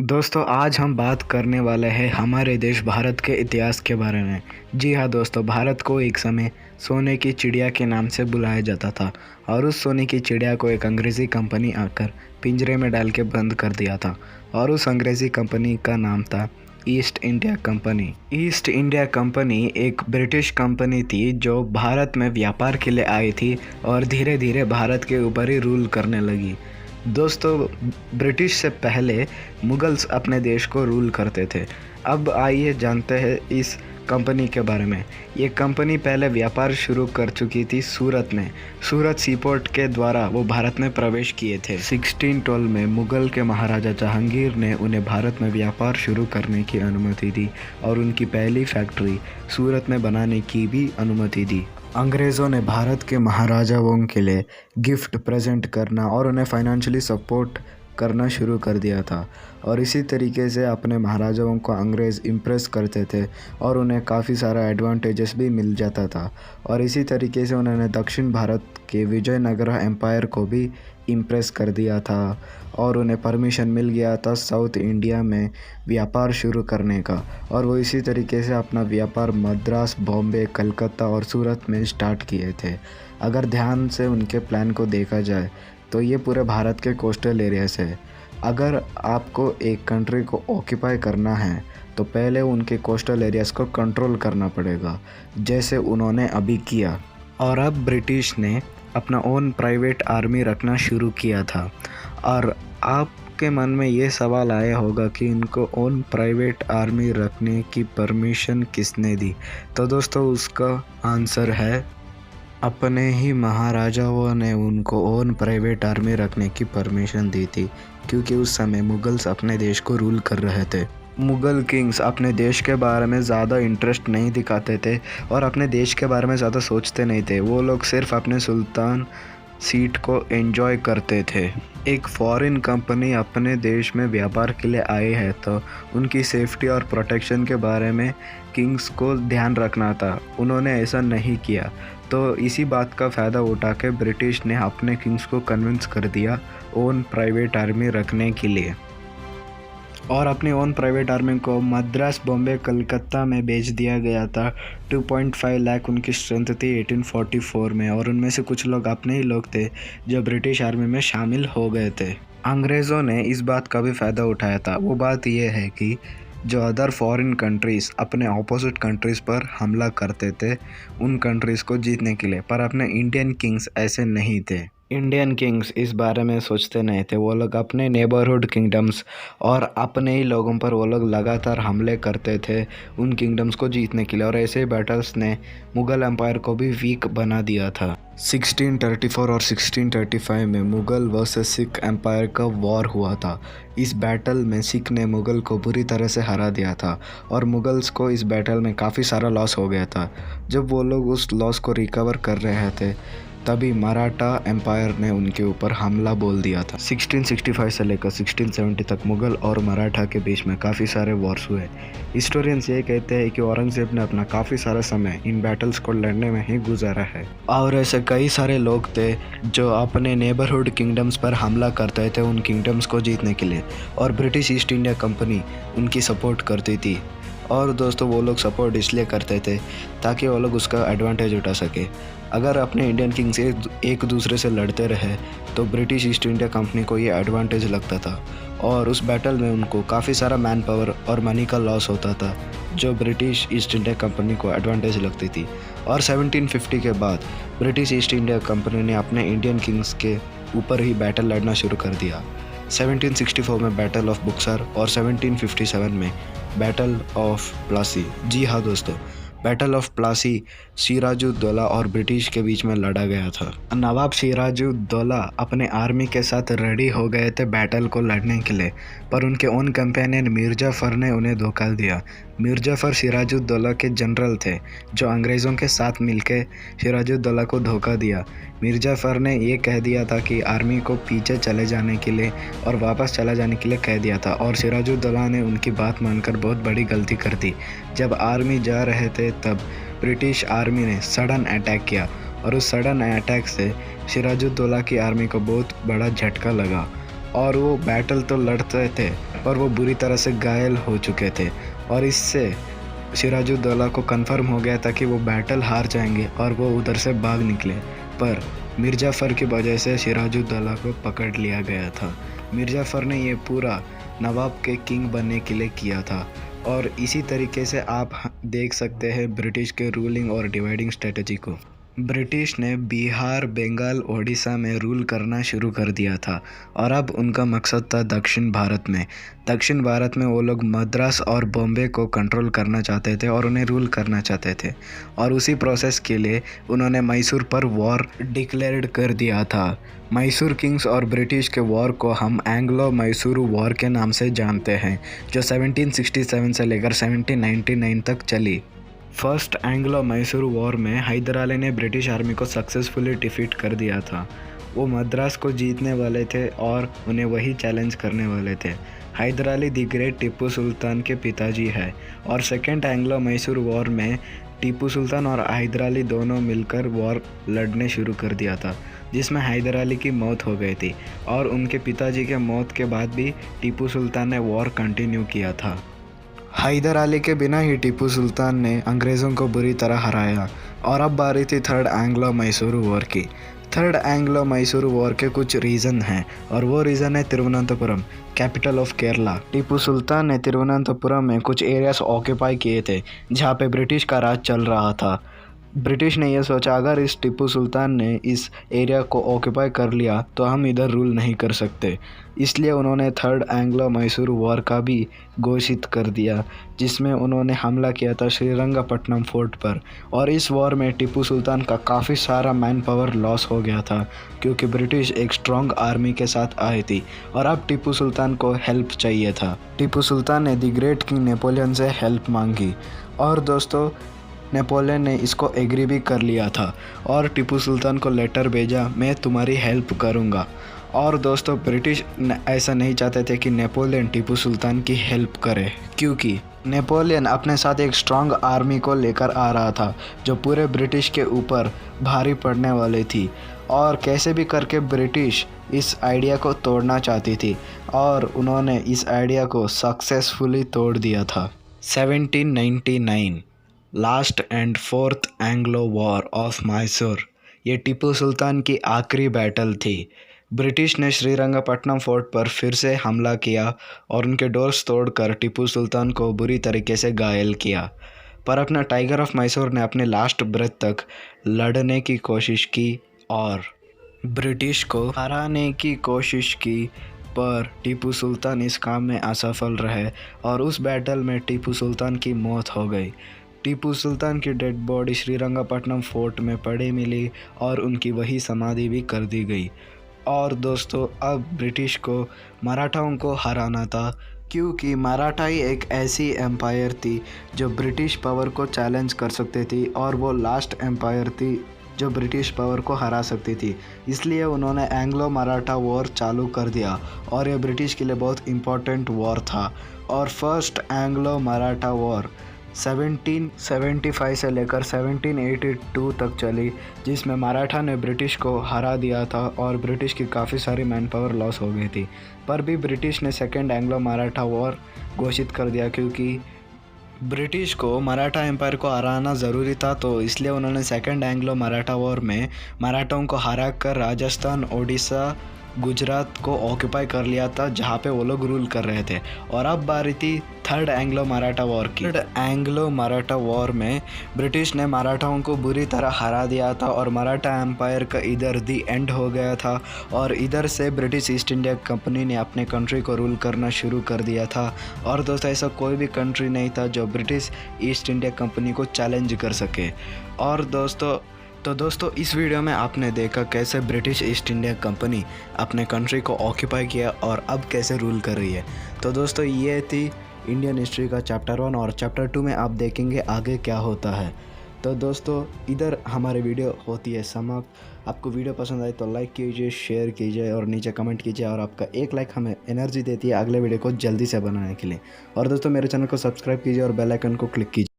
दोस्तों आज हम बात करने वाले हैं हमारे देश भारत के इतिहास के बारे में। जी हाँ दोस्तों, भारत को एक समय सोने की चिड़िया के नाम से बुलाया जाता था और उस सोने की चिड़िया को एक अंग्रेज़ी कंपनी आकर पिंजरे में डाल के बंद कर दिया था और उस अंग्रेज़ी कंपनी का नाम था east India company. East India company एक ब्रिटिश कंपनी थी जो भारत में व्यापार के लिए आई थी और धीरे धीरे भारत के ऊपर ही रूल करने लगी। दोस्तों, ब्रिटिश से पहले मुगल्स अपने देश को रूल करते थे। अब आइए जानते हैं इस कंपनी के बारे में। ये कंपनी पहले व्यापार शुरू कर चुकी थी सूरत में। सूरत सीपोर्ट के द्वारा वो भारत में प्रवेश किए थे। 1612 में मुगल के महाराजा जहांगीर ने उन्हें भारत में व्यापार शुरू करने की अनुमति दी और उनकी पहली फैक्ट्री सूरत में बनाने की भी अनुमति दी। अंग्रेज़ों ने भारत के महाराजाओं के लिए गिफ्ट प्रेजेंट करना और उन्हें फाइनेंशियली सपोर्ट करना शुरू कर दिया था और इसी तरीके से अपने महाराजाओं को अंग्रेज़ इम्प्रेस करते थे और उन्हें काफ़ी सारा एडवांटेजेस भी मिल जाता था। और इसी तरीके से उन्होंने दक्षिण भारत के विजयनगर एम्पायर को भी इम्प्रेस कर दिया था और उन्हें परमिशन मिल गया था साउथ इंडिया में व्यापार शुरू करने का। और वो इसी तरीके से अपना व्यापार मद्रास, बॉम्बे, कलकत्ता और सूरत में स्टार्ट किए थे। अगर ध्यान से उनके प्लान को देखा जाए तो ये पूरे भारत के कोस्टल एरियाज है। अगर आपको एक कंट्री को ऑक्यूपाई करना है तो पहले उनके कोस्टल एरियाज को कंट्रोल करना पड़ेगा, जैसे उन्होंने अभी किया। और अब ब्रिटिश ने अपना ओन प्राइवेट आर्मी रखना शुरू किया था। और आपके मन में ये सवाल आया होगा कि इनको ओन प्राइवेट आर्मी रखने की परमिशन किसने दी? तो दोस्तों उसका आंसर है अपने ही महाराजाओं ने उनको ओन प्राइवेट आर्मी रखने की परमिशन दी थी, क्योंकि उस समय मुगल्स अपने देश को रूल कर रहे थे। मुग़ल किंग्स अपने देश के बारे में ज़्यादा इंटरेस्ट नहीं दिखाते थे और अपने देश के बारे में ज़्यादा सोचते नहीं थे। वो लोग सिर्फ अपने सुल्तान सीट को एंजॉय करते थे। एक फॉरेन कंपनी अपने देश में व्यापार के लिए आए हैं तो उनकी सेफ्टी और प्रोटेक्शन के बारे में किंग्स को ध्यान रखना था। उन्होंने ऐसा नहीं किया, तो इसी बात का फ़ायदा उठा के ब्रिटिश ने अपने किंग्स को कन्विंस कर दिया ओन प्राइवेट आर्मी रखने के लिए और अपनी ओन प्राइवेट आर्मी को मद्रास, बॉम्बे, कलकत्ता में भेज दिया गया था। 2.5 लाख उनकी स्ट्रेंथ थी 1844 में और उनमें से कुछ लोग अपने ही लोग थे जो ब्रिटिश आर्मी में शामिल हो गए थे। अंग्रेज़ों ने इस बात का भी फ़ायदा उठाया था। वो बात यह है कि जो अदर फॉरेन कंट्रीज़ अपने ऑपोजिट कंट्रीज़ पर हमला करते थे उन कंट्रीज़ को जीतने के लिए, पर अपने इंडियन किंग्स ऐसे नहीं थे। इंडियन किंग्स इस बारे में सोचते नहीं थे। वो लोग अपने नेबरहुड किंगडम्स और अपने ही लोगों पर वो लोग लगातार हमले करते थे उन किंगडम्स को जीतने के लिए और ऐसे बैटल्स ने मुग़ल एम्पायर को भी वीक बना दिया था। 1634 और 1635 में मुग़ल वर्सेस सिख एम्पायर का वॉर हुआ था। इस बैटल में सिख ने मुग़ल को बुरी तरह से हरा दिया था और मुग़ल्स को इस बैटल में काफ़ी सारा लॉस हो गया था। जब वो लोग उस लॉस को रिकवर कर रहे थे तभी मराठा एम्पायर ने उनके ऊपर हमला बोल दिया था। 1665 से लेकर 1670 तक मुग़ल और मराठा के बीच में काफ़ी सारे वॉर्स हुए। हिस्टोरियंस ये कहते हैं कि औरंगज़ेब ने अपना काफ़ी सारा समय इन बैटल्स को लड़ने में ही गुजारा है और ऐसे कई सारे लोग थे जो अपने नेबरहुड किंगडम्स पर हमला करते थे उन किंगडम्स को जीतने के लिए और ब्रिटिश ईस्ट इंडिया कंपनी उनकी सपोर्ट करती थी। और दोस्तों वो लोग सपोर्ट इसलिए करते थे ताकि वो लोग उसका एडवांटेज उठा सके। अगर अपने इंडियन किंग्स एक दूसरे से लड़ते रहे तो ब्रिटिश ईस्ट इंडिया कंपनी को ये एडवांटेज लगता था और उस बैटल में उनको काफ़ी सारा मैन पावर और मनी का लॉस होता था जो ब्रिटिश ईस्ट इंडिया कंपनी को एडवांटेज लगती थी। और 1750 के बाद ब्रिटिश ईस्ट इंडिया कंपनी ने अपने इंडियन किंग्स के ऊपर ही बैटल लड़ना शुरू कर दिया। 1764 में बैटल ऑफ बुक्सर और 1757 में बैटल ऑफ प्लासी। जी हाँ दोस्तों, बैटल ऑफ प्लासी सिराजुद्दौला और ब्रिटिश के बीच में लड़ा गया था। नवाब सिराजुद्दौला अपने आर्मी के साथ रेडी हो गए थे बैटल को लड़ने के लिए, पर उनके ओन कंपेनियन मिर्जाफर ने उन्हें धोखा दिया। मिर्जाफर सिराजुद्दौला के जनरल थे जो अंग्रेज़ों के साथ मिलकर सिराजुद्दौला को धोखा दिया। मिर्जाफर ने ये कह दिया था कि आर्मी को पीछे चले जाने के लिए और वापस चला जाने के लिए कह दिया था और सिराजुद्दौला ने उनकी बात मानकर बहुत बड़ी गलती कर दी। जब आर्मी जा रहे थे तब ब्रिटिश आर्मी ने सडन अटैक किया और उस सडन अटैक से सिराजुद्दौला की आर्मी को बहुत बड़ा झटका लगा और वो बैटल तो लड़ते थे और वो बुरी तरह से घायल हो चुके थे और इससे सिराजुद्दौला को कंफर्म हो गया था कि वो बैटल हार जाएंगे और वो उधर से भाग निकले। पर मिर्ज़ाफ़र की वजह से सिराजुद्दौला को पकड़ लिया गया था। मिर्ज़ाफ़र ने ये पूरा नवाब के किंग बनने के लिए किया था और इसी तरीके से आप देख सकते हैं ब्रिटिश के रूलिंग और डिवाइडिंग स्ट्रेटजी को। ब्रिटिश ने बिहार, बंगाल, ओडिशा में रूल करना शुरू कर दिया था और अब उनका मकसद था दक्षिण भारत में। दक्षिण भारत में वो लोग मद्रास और बॉम्बे को कंट्रोल करना चाहते थे और उन्हें रूल करना चाहते थे और उसी प्रोसेस के लिए उन्होंने मैसूर पर वॉर डिक्लेयर्ड कर दिया था। मैसूर किंग्स और ब्रिटिश के वॉर को हम एंग्लो मैसूर वॉर के नाम से जानते हैं, जो 1767 से लेकर 1799 तक चली। फर्स्ट एंग्लो मैसूर वॉर में हैदर अली ने ब्रिटिश आर्मी को सक्सेसफुली डिफीट कर दिया था। वो मद्रास को जीतने वाले थे और उन्हें वही चैलेंज करने वाले थे। हैदर अली द ग्रेट टीपू सुल्तान के पिताजी है और सेकेंड एंग्लो मैसूर वॉर में टीपू सुल्तान और हैदर अली दोनों मिलकर वॉर लड़ने शुरू कर दिया था, जिसमें हैदर अली की मौत हो गई थी और उनके पिताजी के मौत के बाद भी टीपू सुल्तान ने वॉर कंटिन्यू किया था। हैदर अली के बिना ही टीपू सुल्तान ने अंग्रेज़ों को बुरी तरह हराया और अब बारी थी थर्ड एंग्लो मैसूर वॉर की। थर्ड एंग्लो मैसूर वॉर के कुछ रीज़न हैं और वो रीज़न है तिरुवनंतपुरम, कैपिटल ऑफ केरला। टीपू सुल्तान ने तिरुवनंतपुरम में कुछ एरियाज ऑक्यूपाई किए थे जहाँ पे ब्रिटिश का राज चल रहा था। ब्रिटिश ने यह सोचा अगर इस टीपू सुल्तान ने इस एरिया को ऑक्यूपाई कर लिया तो हम इधर रूल नहीं कर सकते, इसलिए उन्होंने थर्ड एंग्लो मैसूर वॉर का भी घोषित कर दिया, जिसमें उन्होंने हमला किया था श्रीरंगपट्टनम फोर्ट पर। और इस वॉर में टीपू सुल्तान का काफ़ी सारा मैन पावर लॉस हो गया था क्योंकि ब्रिटिश एक स्ट्रॉन्ग आर्मी के साथ आई थी और अब टीपू सुल्तान को हेल्प चाहिए था। टीपू सुल्तान ने द ग्रेट किंग नेपोलियन से हेल्प मांगी और दोस्तों नेपोलियन ने इसको एग्री भी कर लिया था और टीपू सुल्तान को लेटर भेजा, मैं तुम्हारी हेल्प करूंगा। और दोस्तों ब्रिटिश ऐसा नहीं चाहते थे कि नेपोलियन टीपू सुल्तान की हेल्प करे, क्योंकि नेपोलियन अपने साथ एक स्ट्रॉन्ग आर्मी को लेकर आ रहा था जो पूरे ब्रिटिश के ऊपर भारी पड़ने वाली थी और कैसे भी करके ब्रिटिश इस आइडिया को तोड़ना चाहती थी और उन्होंने इस आइडिया को सक्सेसफुली तोड़ दिया था। 1799 last and fourth Anglo war of Mysore, ये टीपू सुल्तान की आखिरी बैटल थी। ब्रिटिश ने श्रीरंगपट्टनम फोर्ट पर फिर से हमला किया और उनके डोर्स तोड़कर टीपू सुल्तान को बुरी तरीके से घायल किया, पर अपना टाइगर ऑफ मैसूर ने अपने लास्ट ब्रेथ तक लड़ने की कोशिश की और ब्रिटिश को हराने की कोशिश की, पर टीपू सुल्तान इस काम में असफल रहे और उस बैटल में टीपू सुल्तान की मौत हो गई। टीपू सुल्तान की डेड बॉडी श्रीरंगपट्टनम फोर्ट में पड़ी मिली और उनकी वही समाधि भी कर दी गई। और दोस्तों अब ब्रिटिश को मराठाओं को हराना था, क्योंकि मराठाई एक ऐसी एम्पायर थी जो ब्रिटिश पावर को चैलेंज कर सकती थी और वो लास्ट एम्पायर थी जो ब्रिटिश पावर को हरा सकती थी। इसलिए उन्होंने एंग्लो मराठा वॉर चालू कर दिया और ये ब्रिटिश के लिए बहुत इम्पोर्टेंट वॉर था। और फर्स्ट एंग्लो मराठा वॉर 1775 से लेकर 1782 तक चली, जिसमें मराठा ने ब्रिटिश को हरा दिया था और ब्रिटिश की काफ़ी सारी मैन पावर लॉस हो गई थी। पर भी ब्रिटिश ने सेकेंड एंग्लो मराठा वॉर घोषित कर दिया क्योंकि ब्रिटिश को मराठा एम्पायर को हराना ज़रूरी था, तो इसलिए उन्होंने सेकेंड एंग्लो मराठा वॉर में मराठाओं को हरा कर राजस्थान, ओडिशा, गुजरात को ऑक्यूपाई कर लिया था, जहाँ पे वो लोग रूल कर रहे थे। और अब बारी थी थर्ड एंग्लो मराठा वॉर की। थर्ड एंग्लो मराठा वॉर में ब्रिटिश ने मराठाओं को बुरी तरह हरा दिया था और मराठा एम्पायर का इधर दी एंड हो गया था और इधर से ब्रिटिश ईस्ट इंडिया कंपनी ने अपने कंट्री को रूल करना शुरू कर दिया था। और दोस्तों ऐसा कोई भी कंट्री नहीं था जो ब्रिटिश ईस्ट इंडिया कंपनी को चैलेंज कर सके। और दोस्तों इस वीडियो में आपने देखा कैसे ब्रिटिश ईस्ट इंडिया कंपनी अपने कंट्री को ऑक्यूपाई किया और अब कैसे रूल कर रही है। तो दोस्तों ये थी इंडियन हिस्ट्री का चैप्टर 1 और चैप्टर 2 में आप देखेंगे आगे क्या होता है। तो दोस्तों इधर हमारी वीडियो होती है समाप्त। आपको वीडियो पसंद आए तो लाइक कीजिए, शेयर कीजिए और नीचे कमेंट कीजिए, और आपका एक लाइक हमें एनर्जी देती है अगले वीडियो को जल्दी से बनाने के लिए। और दोस्तों मेरे चैनल को सब्सक्राइब कीजिए और बेल आइकन को क्लिक कीजिए।